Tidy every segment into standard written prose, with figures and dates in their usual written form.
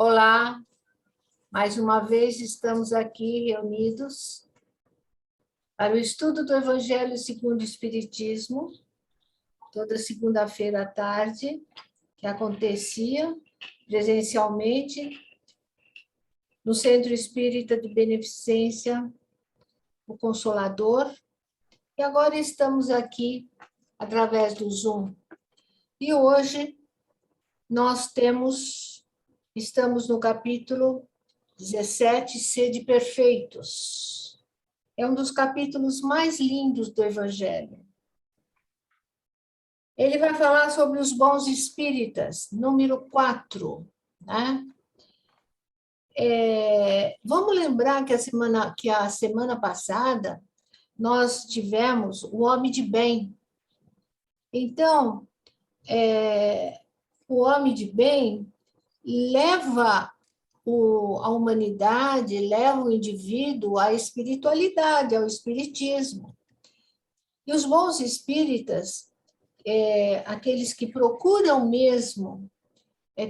Olá, mais uma vez estamos aqui reunidos para o estudo do Evangelho segundo o Espiritismo, toda segunda-feira à tarde, que acontecia presencialmente no Centro Espírita de Beneficência, o Consolador, e agora estamos aqui através do Zoom. E hoje estamos no capítulo 17, Sede Perfeitos. É um dos capítulos mais lindos do Evangelho. Ele vai falar sobre os bons espíritas, número 4. Né? Vamos lembrar que a semana passada nós tivemos o homem de bem. Então, o homem de bem leva a humanidade, leva o indivíduo à espiritualidade, ao espiritismo. E os bons espíritas, aqueles que procuram mesmo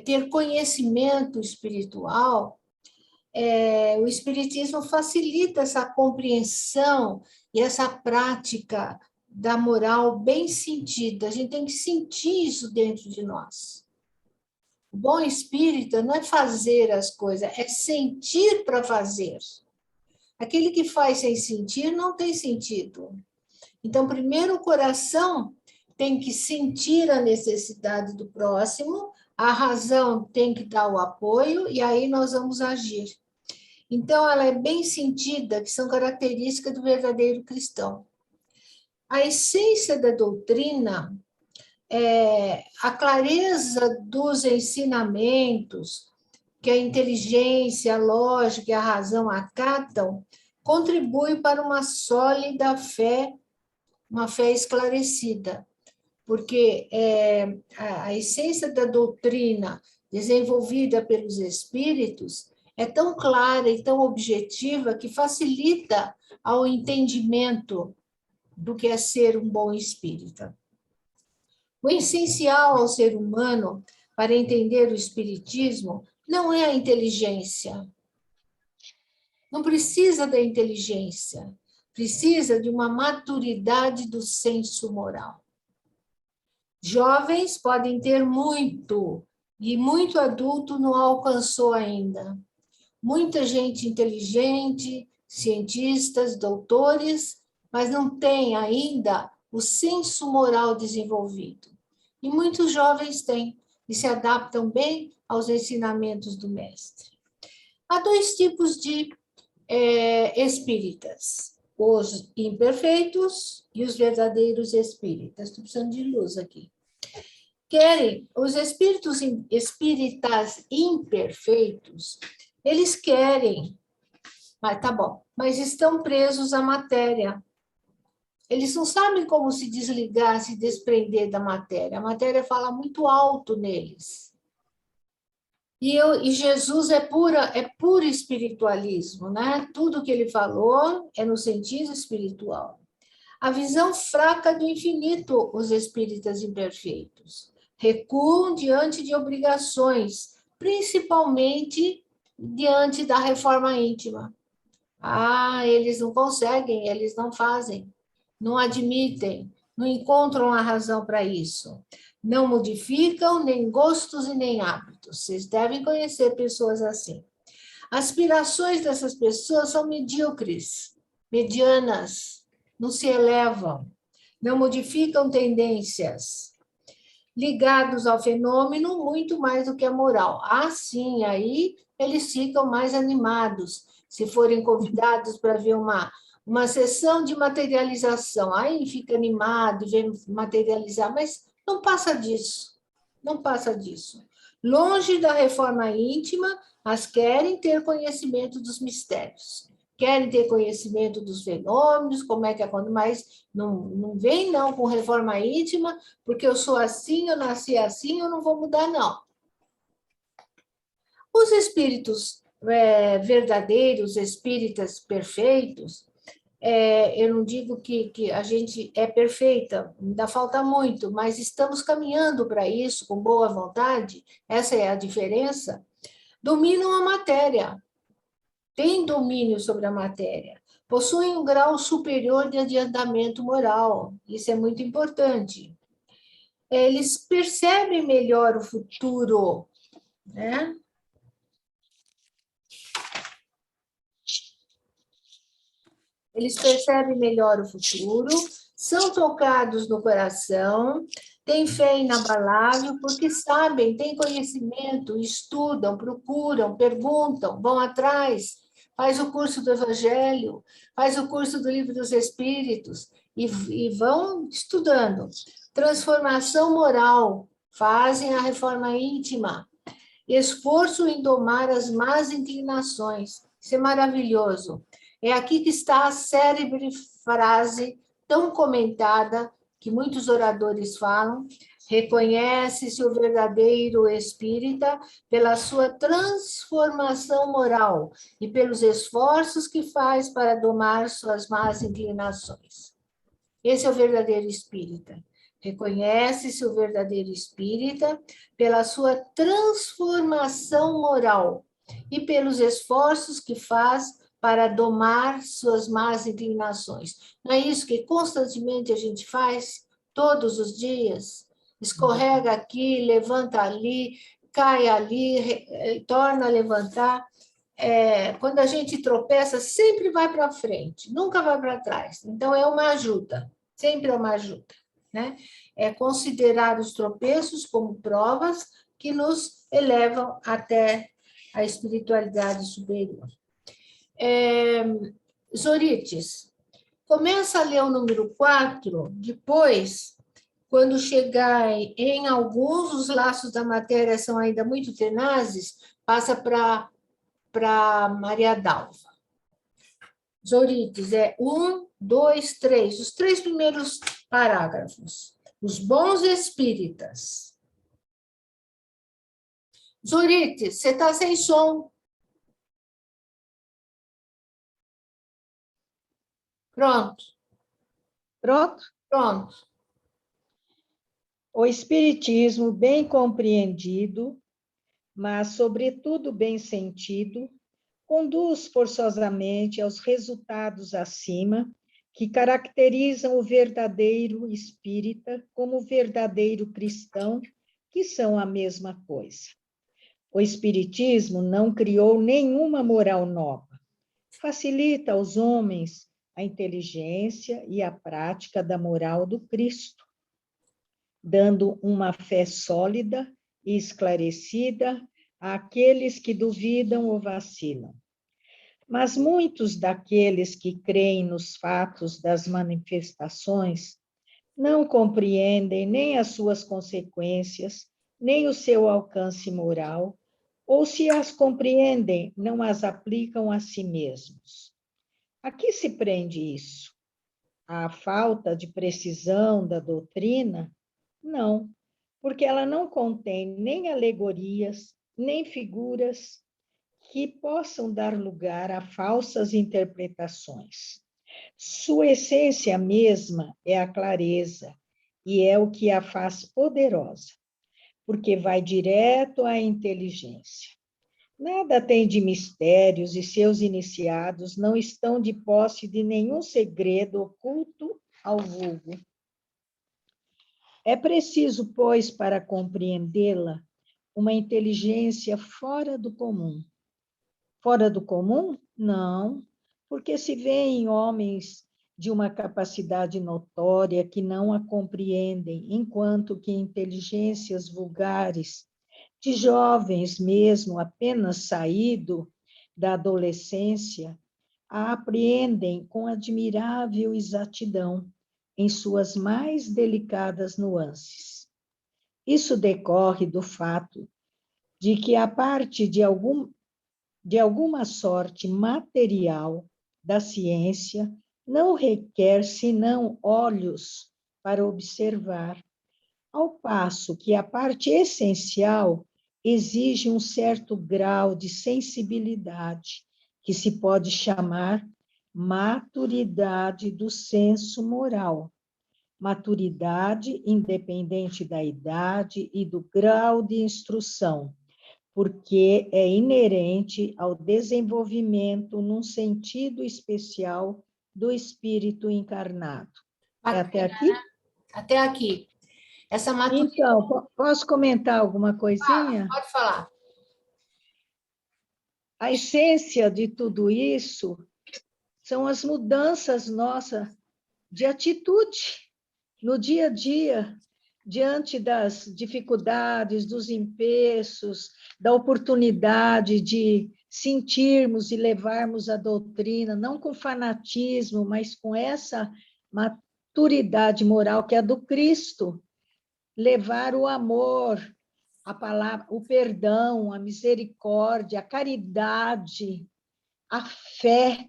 ter conhecimento espiritual, o espiritismo facilita essa compreensão e essa prática da moral bem sentida. A gente tem que sentir isso dentro de nós. O bom espírita não é fazer as coisas, é sentir para fazer. Aquele que faz sem sentir não tem sentido. Então, primeiro o coração tem que sentir a necessidade do próximo, a razão tem que dar o apoio e aí nós vamos agir. Então, ela é bem sentida, que são características do verdadeiro cristão. A essência da doutrina a clareza dos ensinamentos que a inteligência, a lógica e a razão acatam, contribui para uma sólida fé, uma fé esclarecida, porque a essência da doutrina desenvolvida pelos espíritos é tão clara e tão objetiva que facilita ao entendimento do que é ser um bom espírita. O essencial ao ser humano para entender o espiritismo não é a inteligência. Não precisa da inteligência, precisa de uma maturidade do senso moral. Jovens podem ter muito, e muito adulto não alcançou ainda. Muita gente inteligente, cientistas, doutores, mas não tem ainda o senso moral desenvolvido. E muitos jovens têm, e se adaptam bem aos ensinamentos do mestre. Há dois tipos de espíritas, os imperfeitos e os verdadeiros espíritas. Estou precisando de luz aqui. Os espíritas imperfeitos, eles querem, mas tá bom, mas estão presos à matéria. Eles não sabem como se desligar, se desprender da matéria. A matéria fala muito alto neles. E Jesus é puro espiritualismo, né? Tudo que ele falou é no sentido espiritual. A visão fraca do infinito, os espíritas imperfeitos. Recuam diante de obrigações, principalmente diante da reforma íntima. Eles não conseguem, eles não fazem. Não admitem, não encontram a razão para isso. Não modificam nem gostos e nem hábitos. Vocês devem conhecer pessoas assim. Aspirações dessas pessoas são medíocres, medianas, não se elevam, não modificam tendências, ligados ao fenômeno muito mais do que a moral. Sim, aí eles ficam mais animados, se forem convidados para ver uma sessão de materialização, aí fica animado, vê materializar, mas não passa disso, não passa disso. Longe da reforma íntima, mas querem ter conhecimento dos mistérios, querem ter conhecimento dos fenômenos, como é que acontece, mas não vem não com reforma íntima, porque eu sou assim, eu nasci assim, eu não vou mudar não. Os espíritos verdadeiros, espíritas perfeitos, eu não digo que a gente é perfeita, ainda falta muito, mas estamos caminhando para isso com boa vontade, essa é a diferença. dominam a matéria, têm domínio sobre a matéria, possuem um grau superior de adiantamento moral, isso é muito importante. Eles percebem melhor o futuro, né? Eles percebem melhor o futuro, são tocados no coração, têm fé inabalável, porque sabem, têm conhecimento, estudam, procuram, perguntam, vão atrás, faz o curso do Evangelho, faz o curso do Livro dos Espíritos, e vão estudando. Transformação moral, fazem a reforma íntima, esforço em domar as más inclinações. Isso é maravilhoso. É aqui que está a célebre frase tão comentada, que muitos oradores falam: reconhece-se o verdadeiro espírita pela sua transformação moral e pelos esforços que faz para domar suas más inclinações. Esse é o verdadeiro espírita. Reconhece-se o verdadeiro espírita pela sua transformação moral e pelos esforços que faz para domar suas más inclinações. Não é isso que constantemente a gente faz, todos os dias? Escorrega aqui, levanta ali, cai ali, torna a levantar. Quando a gente tropeça, sempre vai para frente, nunca vai para trás. Então, é uma ajuda, sempre é uma ajuda, né? É considerar os tropeços como provas que nos elevam até a espiritualidade superior. Zorites, começa a ler o número 4, depois, quando chegar em alguns, os laços da matéria são ainda muito tenazes, passa para Maria Dalva. Zorites, 1, 2, 3, os 3 primeiros parágrafos. Os bons espíritas. Zorites, você está sem som. Pronto. Pronto? Pronto. O Espiritismo, bem compreendido, mas, sobretudo, bem sentido, conduz forçosamente aos resultados acima, que caracterizam o verdadeiro espírita como o verdadeiro cristão, que são a mesma coisa. O Espiritismo não criou nenhuma moral nova. Facilita aos homens a inteligência e a prática da moral do Cristo, dando uma fé sólida e esclarecida àqueles que duvidam ou vacilam. Mas muitos daqueles que creem nos fatos das manifestações não compreendem nem as suas consequências, nem o seu alcance moral, ou se as compreendem, não as aplicam a si mesmos. A que se prende isso? À falta de precisão da doutrina? Não, porque ela não contém nem alegorias, nem figuras que possam dar lugar a falsas interpretações. Sua essência mesma é a clareza, e é o que a faz poderosa, porque vai direto à inteligência. Nada tem de mistérios e seus iniciados não estão de posse de nenhum segredo oculto ao vulgo. É preciso, pois, para compreendê-la, uma inteligência fora do comum. Fora do comum? Não, porque se vê em homens de uma capacidade notória que não a compreendem, enquanto que inteligências vulgares, de jovens mesmo, apenas saído da adolescência, a apreendem com admirável exatidão em suas mais delicadas nuances. Isso decorre do fato de que a parte de alguma sorte material da ciência não requer senão olhos para observar, ao passo que a parte essencial exige um certo grau de sensibilidade, que se pode chamar maturidade do senso moral. Maturidade independente da idade e do grau de instrução, porque é inerente ao desenvolvimento num sentido especial do espírito encarnado. É até aqui? Até aqui. Essa maturidade... Então, posso comentar alguma coisinha? Pode falar. A essência de tudo isso são as mudanças nossas de atitude no dia a dia, diante das dificuldades, dos empeços, da oportunidade de sentirmos e levarmos a doutrina, não com fanatismo, mas com essa maturidade moral que é a do Cristo, levar o amor, a palavra, o perdão, a misericórdia, a caridade, a fé,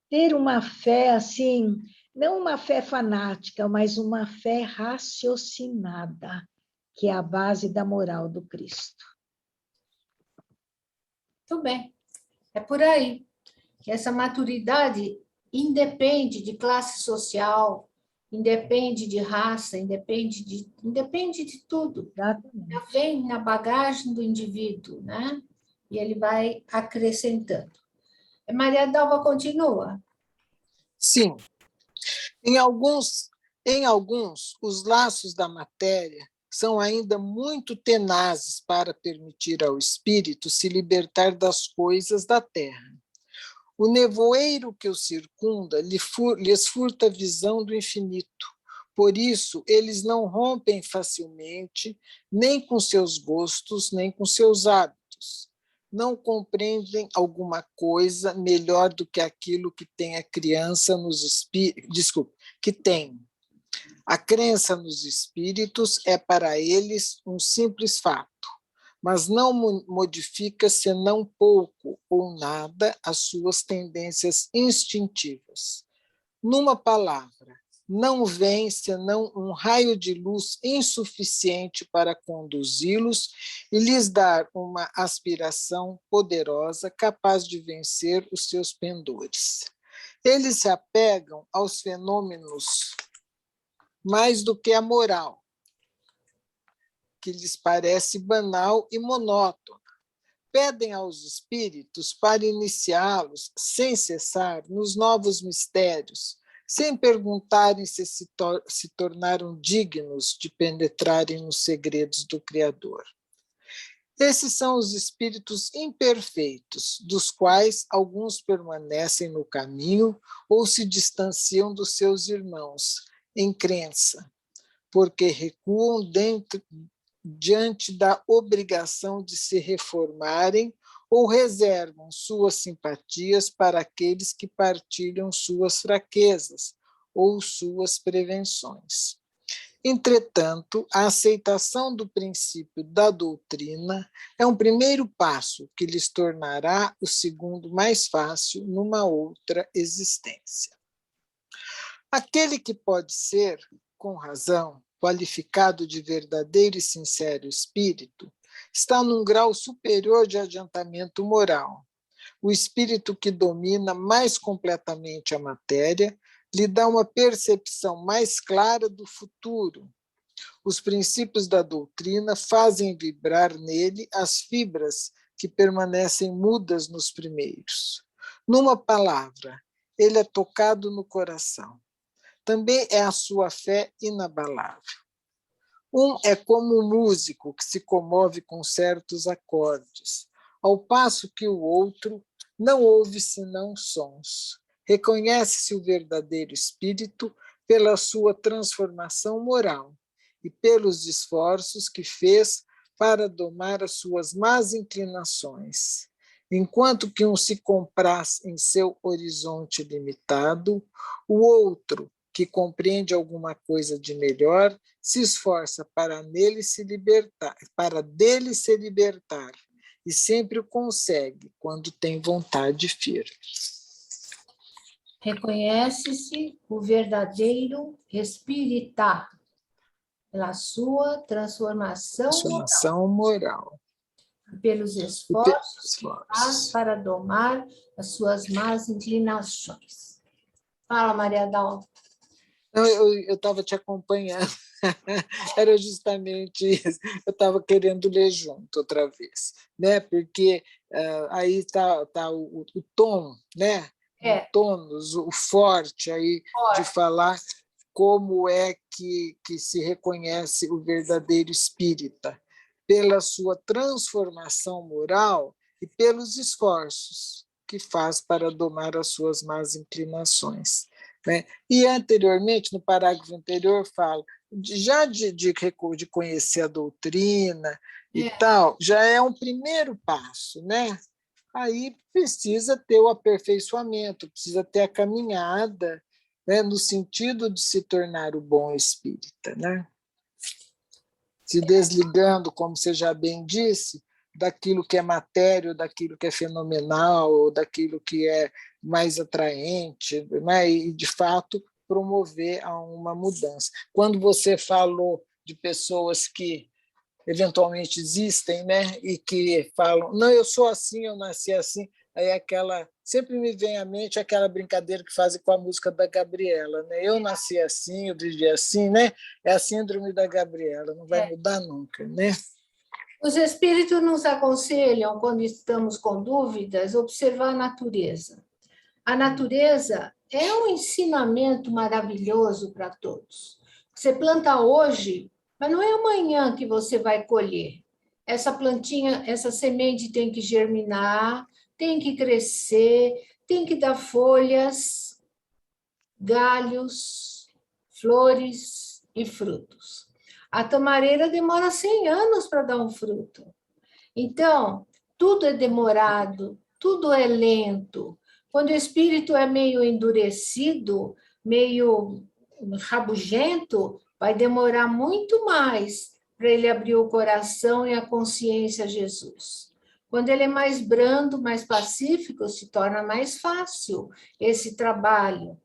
ter uma fé assim, não uma fé fanática, mas uma fé raciocinada, que é a base da moral do Cristo. Muito bem. É por aí. Que essa maturidade independe de classe social, independe de raça, independe de tudo. Exatamente. Já vem na bagagem do indivíduo, né? E ele vai acrescentando. Maria Dalva continua. Sim, em alguns, os laços da matéria são ainda muito tenazes para permitir ao espírito se libertar das coisas da terra. O nevoeiro que o circunda lhes furta a visão do infinito. Por isso, eles não rompem facilmente, nem com seus gostos, nem com seus hábitos. Não compreendem alguma coisa melhor do que aquilo que tem a criança nos espíritos. Que tem. A crença nos espíritos é para eles um simples fato, mas não modifica senão pouco ou nada as suas tendências instintivas. Numa palavra, não vem senão um raio de luz insuficiente para conduzi-los e lhes dar uma aspiração poderosa capaz de vencer os seus pendores. Eles se apegam aos fenômenos mais do que à moral, que lhes parece banal e monótona. Pedem aos espíritos para iniciá-los, sem cessar, nos novos mistérios, sem perguntarem se tornaram dignos de penetrarem nos segredos do Criador. Esses são os espíritos imperfeitos, dos quais alguns permanecem no caminho ou se distanciam dos seus irmãos, em crença, porque recuam diante da obrigação de se reformarem ou reservam suas simpatias para aqueles que partilham suas fraquezas ou suas prevenções. Entretanto, a aceitação do princípio da doutrina é um primeiro passo que lhes tornará o segundo mais fácil numa outra existência. Aquele que pode ser, com razão, qualificado de verdadeiro e sincero espírito, está num grau superior de adiantamento moral. O espírito que domina mais completamente a matéria lhe dá uma percepção mais clara do futuro. Os princípios da doutrina fazem vibrar nele as fibras que permanecem mudas nos primeiros. Numa palavra, ele é tocado no coração. Também é a sua fé inabalável. Um é como um músico que se comove com certos acordes, ao passo que o outro não ouve senão sons. Reconhece-se o verdadeiro espírito pela sua transformação moral e pelos esforços que fez para domar as suas más inclinações. Enquanto que um se compraz em seu horizonte limitado, o outro, que compreende alguma coisa de melhor, se esforça para dele se libertar, e sempre o consegue quando tem vontade firme. Reconhece-se o verdadeiro espírita pela sua transformação moral. Pelos esforços que faz para domar as suas más inclinações. Fala, Maria Dalva. Eu estava te acompanhando. Era justamente isso. Eu estava querendo ler junto outra vez, né? Porque aí está o tom, né? O tônus, o forte aí de falar como é que se reconhece o verdadeiro espírita, pela sua transformação moral e pelos esforços que faz para domar as suas más inclinações. Né? E anteriormente, no parágrafo anterior, fala já de conhecer a doutrina e tal, já é um primeiro passo, né? Aí precisa ter o aperfeiçoamento, precisa ter a caminhada, né, no sentido de se tornar o bom espírita, né? Se desligando, como você já bem disse, daquilo que é matéria, daquilo que é fenomenal, ou daquilo que é mais atraente, né? E, de fato, promover a uma mudança. Quando você falou de pessoas que eventualmente existem, né? E que falam, não, eu sou assim, eu nasci assim, aí sempre me vem à mente aquela brincadeira que fazem com a música da Gabriela, né? Eu nasci assim, eu vivi assim, né? É a síndrome da Gabriela, não vai mudar nunca, né? Os espíritos nos aconselham, quando estamos com dúvidas, observar a natureza. A natureza é um ensinamento maravilhoso para todos. Você planta hoje, mas não é amanhã que você vai colher. Essa plantinha, essa semente tem que germinar, tem que crescer, tem que dar folhas, galhos, flores e frutos. A tamareira demora 100 anos para dar um fruto. Então, tudo é demorado, tudo é lento. Quando o espírito é meio endurecido, meio rabugento, vai demorar muito mais para ele abrir o coração e a consciência a Jesus. Quando ele é mais brando, mais pacífico, se torna mais fácil esse trabalho.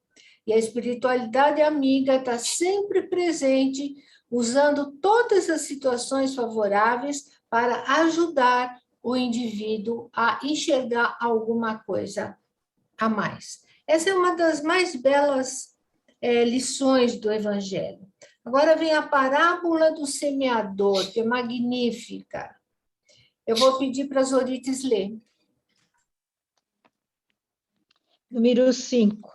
E a espiritualidade amiga está sempre presente, usando todas as situações favoráveis para ajudar o indivíduo a enxergar alguma coisa a mais. Essa é uma das mais belas lições do Evangelho. Agora vem a parábola do semeador, que é magnífica. Eu vou pedir para as Zorites ler. Número 5.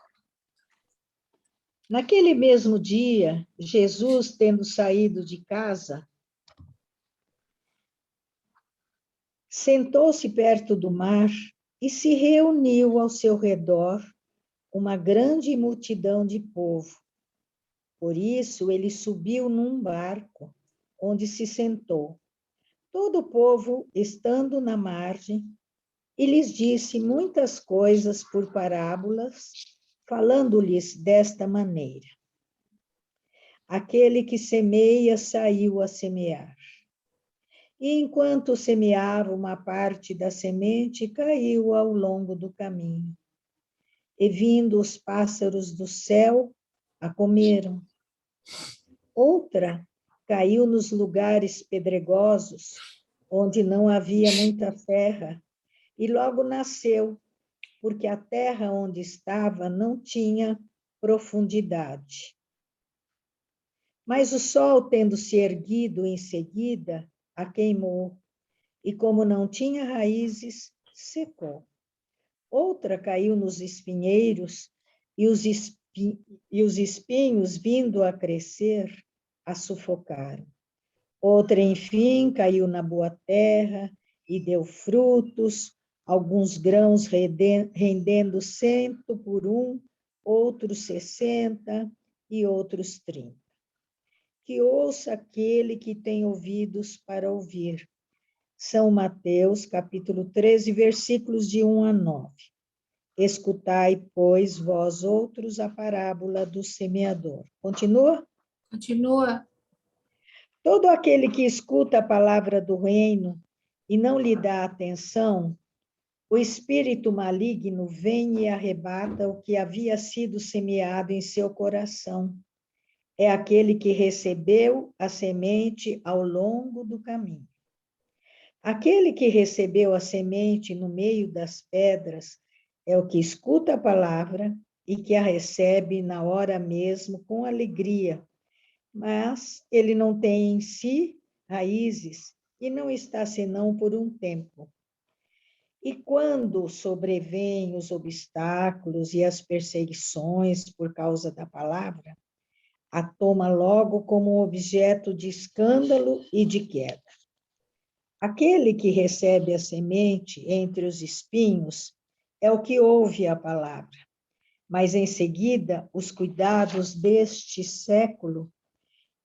Naquele mesmo dia, Jesus, tendo saído de casa, sentou-se perto do mar e se reuniu ao seu redor uma grande multidão de povo. Por isso, ele subiu num barco, onde se sentou. Todo o povo, estando na margem, e lhes disse muitas coisas por parábolas, falando-lhes desta maneira. Aquele que semeia saiu a semear. E enquanto semeava, uma parte da semente caiu ao longo do caminho. E vindo os pássaros do céu, a comeram. Outra caiu nos lugares pedregosos, onde não havia muita terra, e logo nasceu, porque a terra onde estava não tinha profundidade. Mas o sol, tendo se erguido em seguida, a queimou, e como não tinha raízes, secou. Outra caiu nos espinheiros, e os espinhos, vindo a crescer, a sufocaram. Outra, enfim, caiu na boa terra e deu frutos, alguns grãos rendendo 100 por 1, outros 60 e outros 30. Que ouça aquele que tem ouvidos para ouvir. São Mateus, capítulo 13, versículos de 1 a 9. Escutai, pois, vós outros, a parábola do semeador. Continua? Continua. Todo aquele que escuta a palavra do reino e não lhe dá atenção, o espírito maligno vem e arrebata o que havia sido semeado em seu coração. É aquele que recebeu a semente ao longo do caminho. Aquele que recebeu a semente no meio das pedras é o que escuta a palavra e que a recebe na hora mesmo com alegria, mas ele não tem em si raízes e não está senão por um tempo. E quando sobrevêm os obstáculos e as perseguições por causa da palavra, a toma logo como objeto de escândalo e de queda. Aquele que recebe a semente entre os espinhos é o que ouve a palavra, mas em seguida os cuidados deste século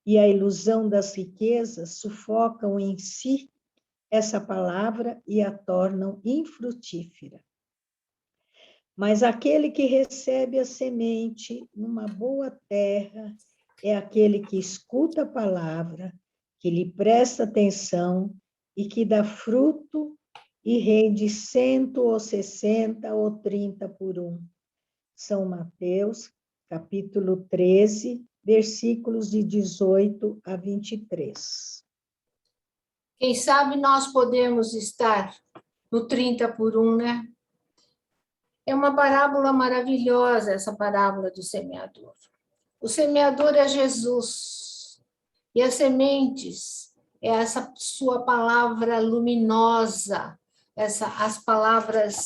e a ilusão das riquezas sufocam em si essa palavra e a tornam infrutífera. Mas aquele que recebe a semente numa boa terra é aquele que escuta a palavra, que lhe presta atenção e que dá fruto e rende 100 ou 60 ou 30 por um. São Mateus, capítulo 13, versículos de 18 a 23. Quem sabe nós podemos estar no 30 por 1, né? É uma parábola maravilhosa, essa parábola do semeador. O semeador é Jesus, e as sementes é essa sua palavra luminosa, as palavras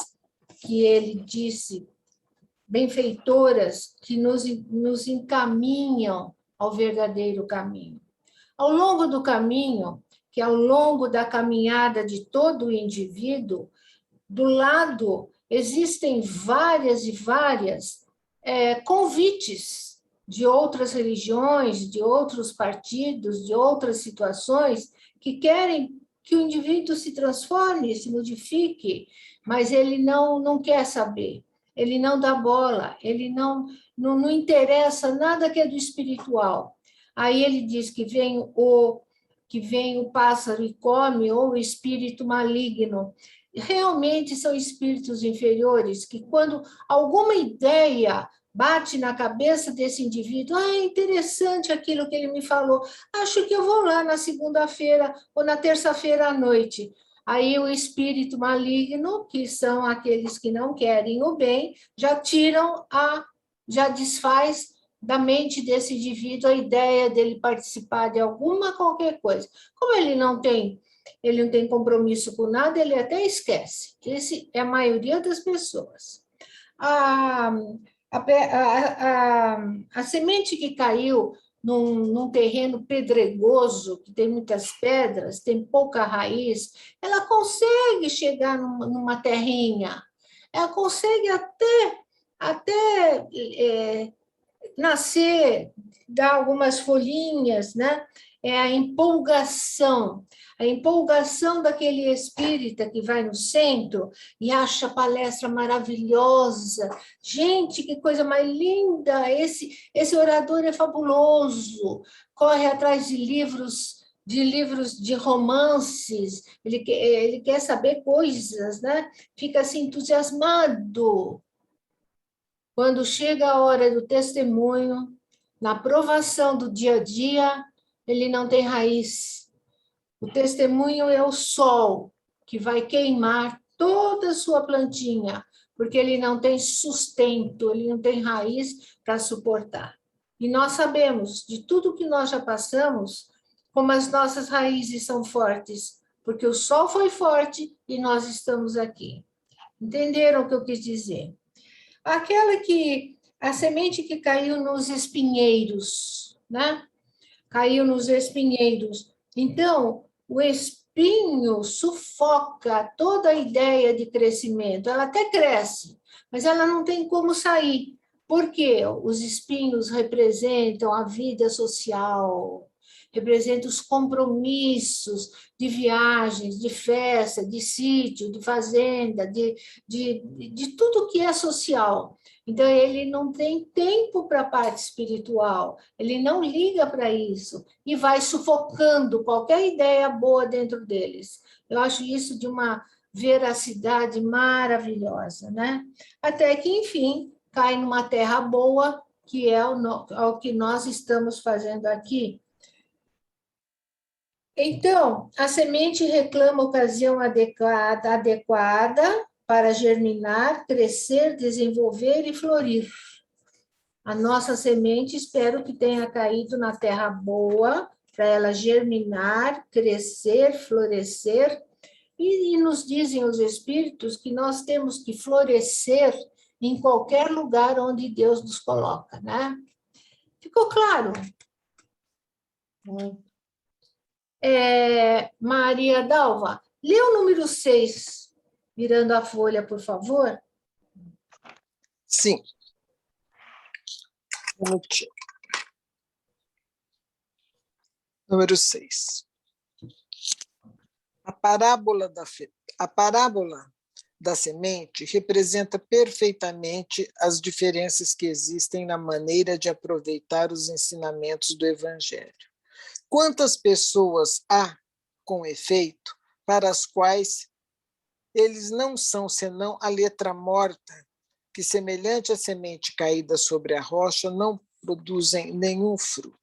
que ele disse, benfeitoras, que nos encaminham ao verdadeiro caminho. Ao longo do caminho, que ao longo da caminhada de todo o indivíduo, do lado existem várias e várias convites de outras religiões, de outros partidos, de outras situações, que querem que o indivíduo se transforme, se modifique, mas ele não quer saber, ele não dá bola, ele não interessa nada que é do espiritual. Aí ele diz que vem o pássaro e come, ou o espírito maligno. Realmente são espíritos inferiores que, quando alguma ideia bate na cabeça desse indivíduo, é interessante aquilo que ele me falou, acho que eu vou lá na segunda-feira ou na terça-feira à noite. Aí o espírito maligno, que são aqueles que não querem o bem, já desfaz da mente desse indivíduo a ideia dele participar de qualquer coisa. Como ele não tem compromisso com nada, ele até esquece. Esse é a maioria das pessoas. A semente que caiu num terreno pedregoso, que tem muitas pedras, tem pouca raiz, ela consegue chegar numa terrinha, ela consegue até nascer, dar algumas folhinhas, né? É a empolgação daquele espírita que vai no centro e acha a palestra maravilhosa. Gente, que coisa mais linda! Esse orador é fabuloso. Corre atrás de livros de romances, ele quer saber coisas, né? Fica assim entusiasmado. Quando chega a hora do testemunho, na provação do dia a dia, ele não tem raiz. O testemunho é o sol que vai queimar toda a sua plantinha, porque ele não tem sustento, ele não tem raiz para suportar. E nós sabemos, de tudo que nós já passamos, como as nossas raízes são fortes, porque o sol foi forte e nós estamos aqui. Entenderam o que eu quis dizer? A semente que caiu nos espinheiros, né? Caiu nos espinheiros. Então, o espinho sufoca toda a ideia de crescimento. Ela até cresce, mas ela não tem como sair. Por quê? Os espinhos representam a vida social, representam os compromissos de viagens, de festa, de sítio, de fazenda, de tudo que é social. Então, ele não tem tempo para a parte espiritual, ele não liga para isso e vai sufocando qualquer ideia boa dentro deles. Eu acho isso de uma veracidade maravilhosa, né? Até que, enfim, cai numa terra boa, que é o que nós estamos fazendo aqui. Então, a semente reclama ocasião adequada para germinar, crescer, desenvolver e florir. A nossa semente, espero que tenha caído na terra boa, para ela germinar, crescer, florescer. E nos dizem os espíritos que nós temos que florescer em qualquer lugar onde Deus nos coloca, né? Ficou claro? Muito. Maria Dalva, lê o número 6, virando a folha, por favor. Sim. Um minutinho. Número 6. A parábola da semente representa perfeitamente as diferenças que existem na maneira de aproveitar os ensinamentos do Evangelho. Quantas pessoas há, com efeito, para as quais eles não são senão a letra morta, que, semelhante à semente caída sobre a rocha, não produzem nenhum fruto.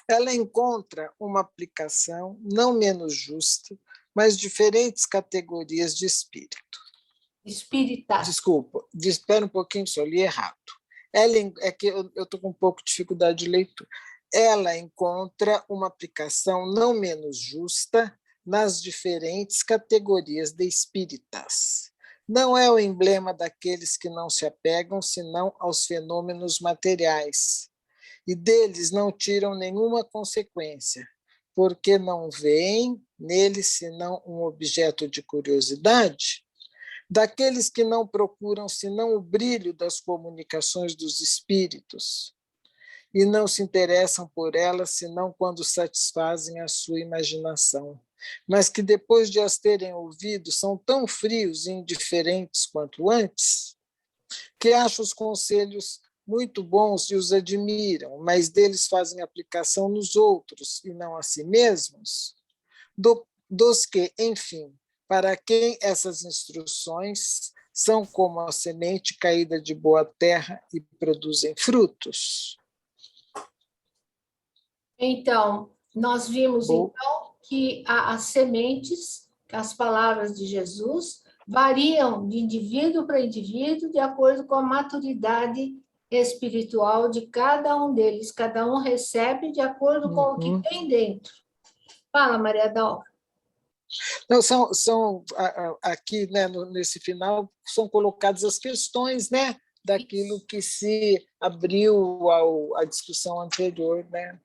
Ela encontra uma aplicação não menos justa, mas diferentes categorias de espírito. Espírita. Desculpa, espera um pouquinho, só li errado. É que eu estou com um pouco de dificuldade de leitura. Ela encontra uma aplicação não menos justa nas diferentes categorias de espíritas. Não é o emblema daqueles que não se apegam senão aos fenômenos materiais, e deles não tiram nenhuma consequência, porque não veem neles senão um objeto de curiosidade, daqueles que não procuram senão o brilho das comunicações dos espíritos, e não se interessam por elas senão quando satisfazem a sua imaginação, mas que depois de as terem ouvido são tão frios e indiferentes quanto antes, que acham os conselhos muito bons e os admiram, mas deles fazem aplicação nos outros e não a si mesmos, dos que, enfim, para quem essas instruções são como a semente caída de boa terra e produzem frutos. Então, nós vimos então que as sementes, as palavras de Jesus, variam de indivíduo para indivíduo de acordo com a maturidade espiritual de cada um deles. Cada um recebe de acordo com o que tem dentro. Fala, Maria Dalva. Não, aqui, né, nesse final, são colocadas as questões, né, daquilo que se abriu à discussão anterior, né?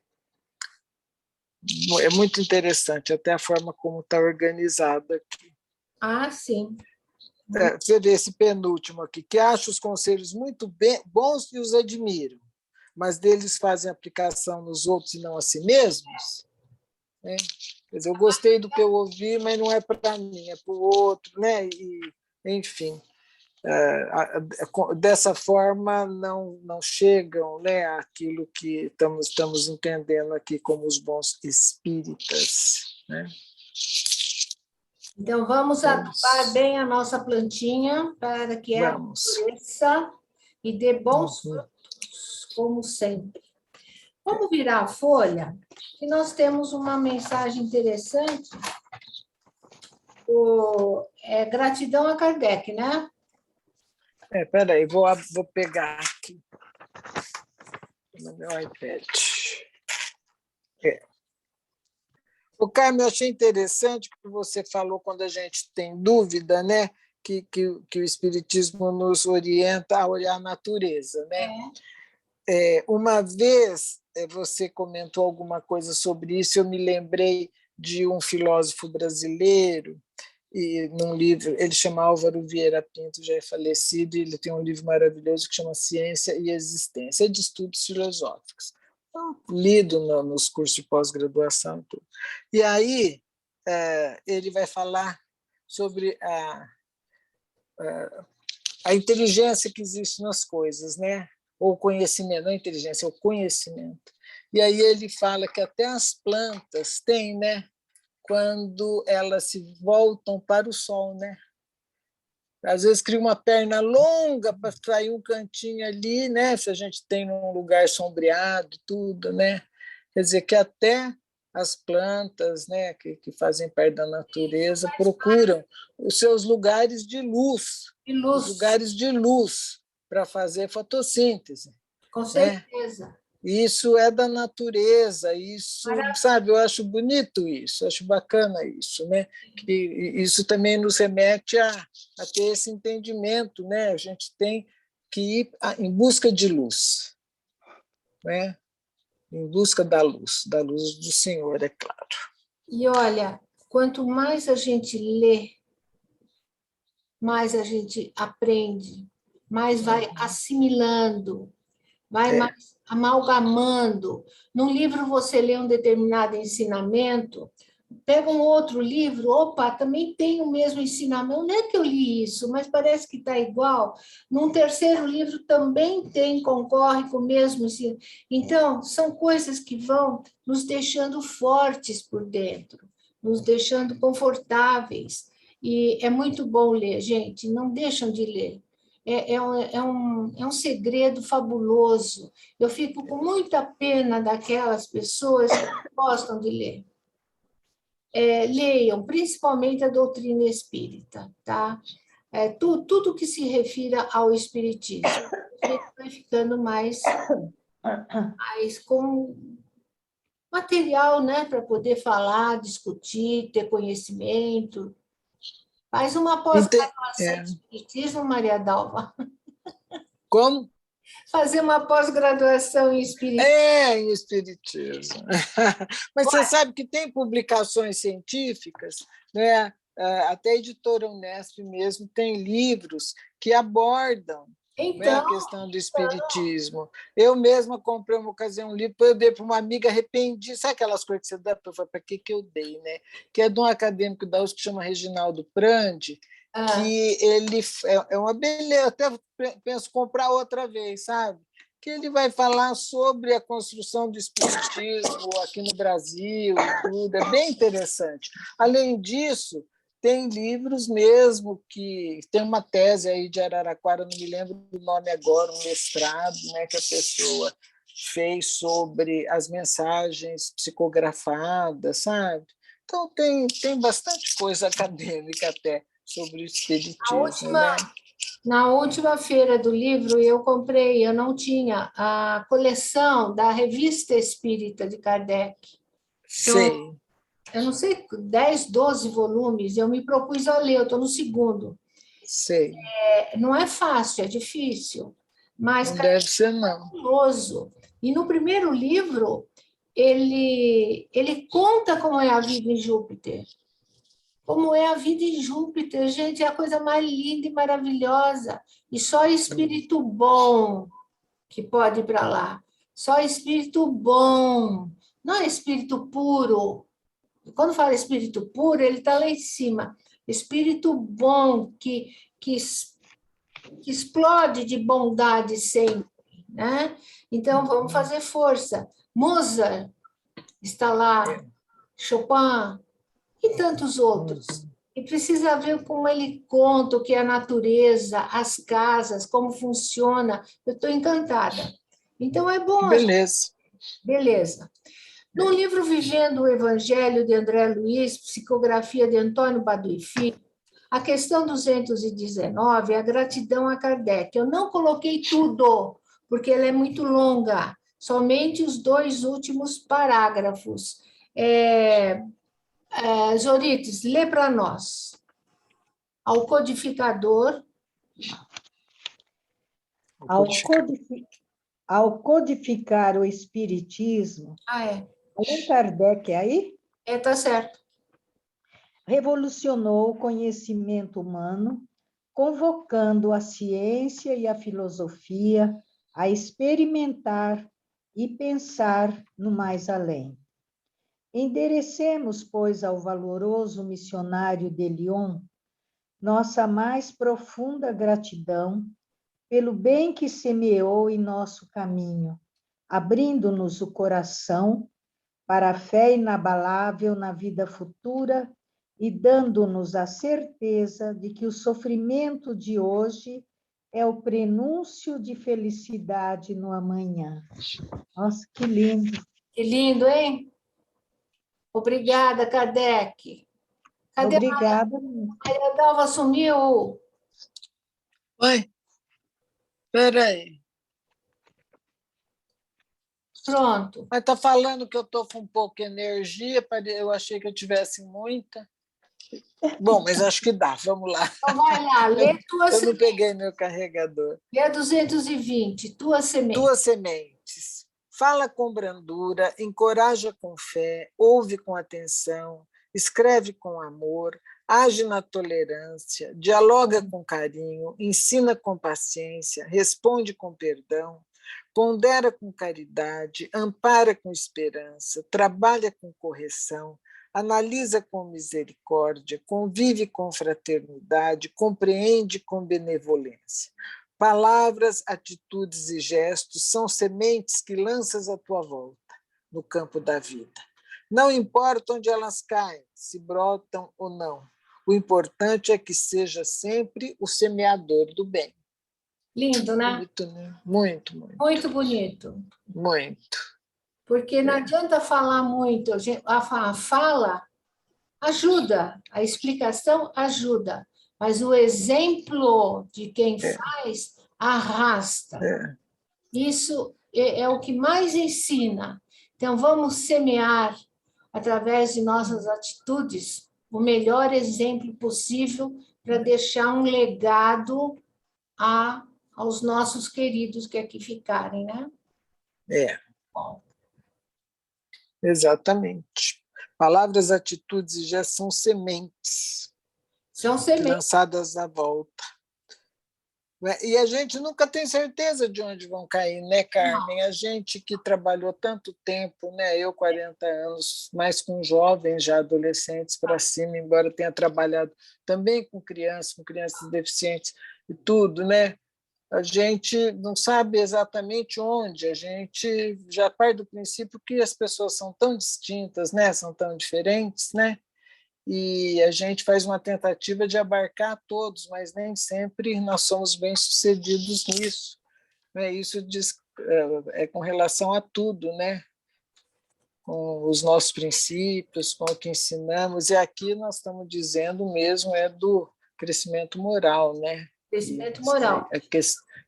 É muito interessante, até a forma como está organizada aqui. Ah, sim. Você vê esse penúltimo aqui, que acha os conselhos muito bons e os admiram, mas deles fazem aplicação nos outros e não a si mesmos. Né? Quer dizer, eu gostei do que eu ouvi, mas não é para mim, é para o outro, né? E, enfim, dessa forma não chegam, né, àquilo que estamos entendendo aqui como os bons espíritas, né? Então, vamos adubar bem a nossa plantinha para que ela floresça e dê bons frutos, como sempre. Vamos virar a folha, que nós temos uma mensagem interessante. Gratidão a Kardec, né? Espera aí, vou pegar aqui no meu iPad. O Carmen, eu achei interessante que você falou quando a gente tem dúvida, né, que o Espiritismo nos orienta a olhar a natureza, né? Uma vez você comentou alguma coisa sobre isso, eu me lembrei de um filósofo brasileiro, e num livro, ele chama Álvaro Vieira Pinto, já é falecido, e ele tem um livro maravilhoso que chama Ciência e Existência, é de estudos filosóficos, lido nos cursos de pós-graduação. E aí ele vai falar sobre a inteligência que existe nas coisas, né? Ou conhecimento, não é inteligência, é o conhecimento. E aí ele fala que até as plantas têm, né? Quando elas se voltam para o sol, né? Às vezes cria uma perna longa para sair um cantinho ali, né? Se a gente tem num lugar sombreado e tudo, né? Quer dizer que até as plantas, né, que fazem parte da natureza, procuram os seus lugares de luz, os lugares de luz para fazer fotossíntese. Com né? certeza. Isso é da natureza, isso, sabe, eu acho bonito isso, acho bacana isso, né? Que isso também nos remete a ter esse entendimento, né? A gente tem que ir em busca de luz, né? Em busca da luz do Senhor, é claro. E olha, quanto mais a gente lê, mais a gente aprende, mais vai assimilando, vai mais amalgamando. Num livro você lê um determinado ensinamento, pega um outro livro, opa, também tem o mesmo ensinamento. Não é que eu li isso, mas parece que está igual. Num terceiro livro também tem, concorre com o mesmo ensino. Então, são coisas que vão nos deixando fortes por dentro, nos deixando confortáveis. E é muito bom ler, gente, não deixam de ler. É um segredo fabuloso. Eu fico com muita pena daquelas pessoas que gostam de ler. Leiam, principalmente a doutrina espírita, tá? Tudo que se refira ao espiritismo. A gente vai ficando mais com material, né, para poder falar, discutir, ter conhecimento. Faz uma Ente- pós-graduação em é. espiritismo, Maria Dalva. Como? Fazer uma pós-graduação em espiritismo. Em espiritismo. Mas você sabe que tem publicações científicas, né? Até a editora Unesp mesmo tem livros que abordam, né, a Então, questão do espiritismo. Eu mesma comprei uma ocasião um livro, eu dei para uma amiga, arrependi. Sabe aquelas coisas que você dá para que eu dei, né? Que é de um acadêmico da USP que chama Reginaldo Prandi, que ele é uma beleza, até penso comprar outra vez, sabe? Que ele vai falar sobre a construção do espiritismo aqui no Brasil e tudo, é bem interessante. Além disso, tem livros mesmo que tem uma tese aí de Araraquara, não me lembro do nome agora, um mestrado, né, que a pessoa fez sobre as mensagens psicografadas, sabe? Então tem bastante coisa acadêmica até sobre o espiritismo, né? Na última feira do livro, eu comprei, eu não tinha, a coleção da Revista Espírita de Kardec. Sei. Eu não sei, 10, 12 volumes, eu me propus a ler, eu estou no segundo. Sei. Não é fácil, é difícil, mas Não deve ser, não. fabuloso. E no primeiro livro, ele conta como é a vida em Júpiter. Como é a vida em Júpiter, gente, é a coisa mais linda e maravilhosa. E só espírito bom que pode ir para lá. Só espírito bom, não é espírito puro. Quando fala espírito puro, ele está lá em cima. Espírito bom, que explode de bondade sempre. Né? Então, vamos fazer força. Mozart está lá, Chopin e tantos outros. E precisa ver como ele conta o que é a natureza, as casas, como funciona. Eu estou encantada. Então, é bom. Beleza. Beleza. No livro Vivendo o Evangelho, de André Luiz, psicografia de Antônio Baduy Filho, a questão 219 é a gratidão a Kardec. Eu não coloquei tudo, porque ela é muito longa, somente os 2 últimos parágrafos. Zorites, lê para nós. Ao codificador. Ao codificar o Espiritismo, Allan Kardec, aí? Tá certo. Revolucionou o conhecimento humano, convocando a ciência e a filosofia a experimentar e pensar no mais além. Enderecemos, pois, ao valoroso missionário de Lyon nossa mais profunda gratidão pelo bem que semeou em nosso caminho, abrindo-nos o coração para a fé inabalável na vida futura e dando-nos a certeza de que o sofrimento de hoje é o prenúncio de felicidade no amanhã. Nossa, que lindo! Que lindo, hein? Obrigada, Kardec. Cadê Obrigada. a Dalva? Sumiu. Oi, espera aí. Pronto. Mas está falando que eu estou com pouca energia, eu achei que eu tivesse muita. Bom, mas acho que dá, vamos lá. Então, vai lá, lê tua Eu não semente. peguei meu carregador. Lê a 220, tua semente. Tuas sementes. Fala com brandura, encoraja com fé, ouve com atenção, escreve com amor, age na tolerância, dialoga com carinho, ensina com paciência, responde com perdão, pondera com caridade, ampara com esperança, trabalha com correção, analisa com misericórdia, convive com fraternidade, compreende com benevolência. Palavras, atitudes e gestos são sementes que lanças à tua volta no campo da vida. Não importa onde elas caem, se brotam ou não. O importante é que seja sempre o semeador do bem. Lindo, né? Bonito, né? Muito, muito. Muito bonito. Muito. Porque não adianta falar muito. A fala ajuda, a explicação ajuda, mas o exemplo de quem faz arrasta. Isso é o que mais ensina. Então, vamos semear, através de nossas atitudes, o melhor exemplo possível para deixar um legado aos nossos queridos que aqui ficarem, né? Bom. Exatamente. Palavras, atitudes e gestos são sementes. São sementes. Lançadas à volta. E a gente nunca tem certeza de onde vão cair, né, Carmen? Não. A gente que trabalhou tanto tempo, né? Eu, 40 anos, mais com jovens, já adolescentes para cima, embora tenha trabalhado também com crianças deficientes e tudo, né? A gente não sabe exatamente onde, a gente já parte do princípio que as pessoas são tão distintas, né? São tão diferentes, né? E a gente faz uma tentativa de abarcar todos, mas nem sempre nós somos bem-sucedidos nisso. Isso é com relação a tudo, né? Com os nossos princípios, com o que ensinamos, e aqui nós estamos dizendo mesmo do crescimento moral, né? Crescimento moral. A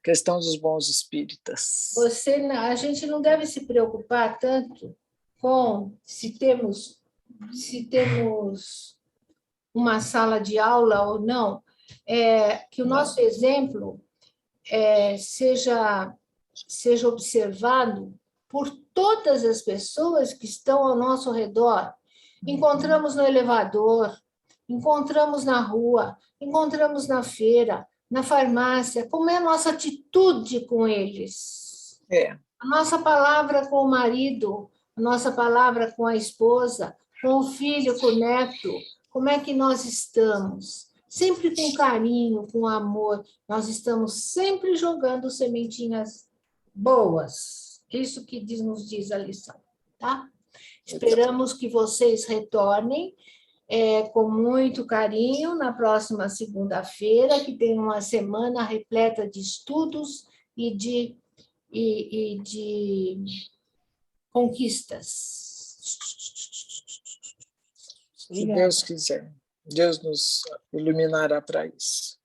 questão dos bons espíritas. A gente não deve se preocupar tanto com se temos uma sala de aula ou não, que o nosso exemplo seja observado por todas as pessoas que estão ao nosso redor. Encontramos no elevador, encontramos na rua, encontramos na feira, na farmácia. Como é a nossa atitude com eles? A nossa palavra com o marido, a nossa palavra com a esposa, com o filho, com o neto. Como é que nós estamos? Sempre com carinho, com amor. Nós estamos sempre jogando sementinhas boas. Isso que nos diz a lição, tá? Esperamos que vocês retornem com muito carinho na próxima segunda-feira, que tem uma semana repleta de estudos e de conquistas. Se Deus quiser. Deus nos iluminará para isso.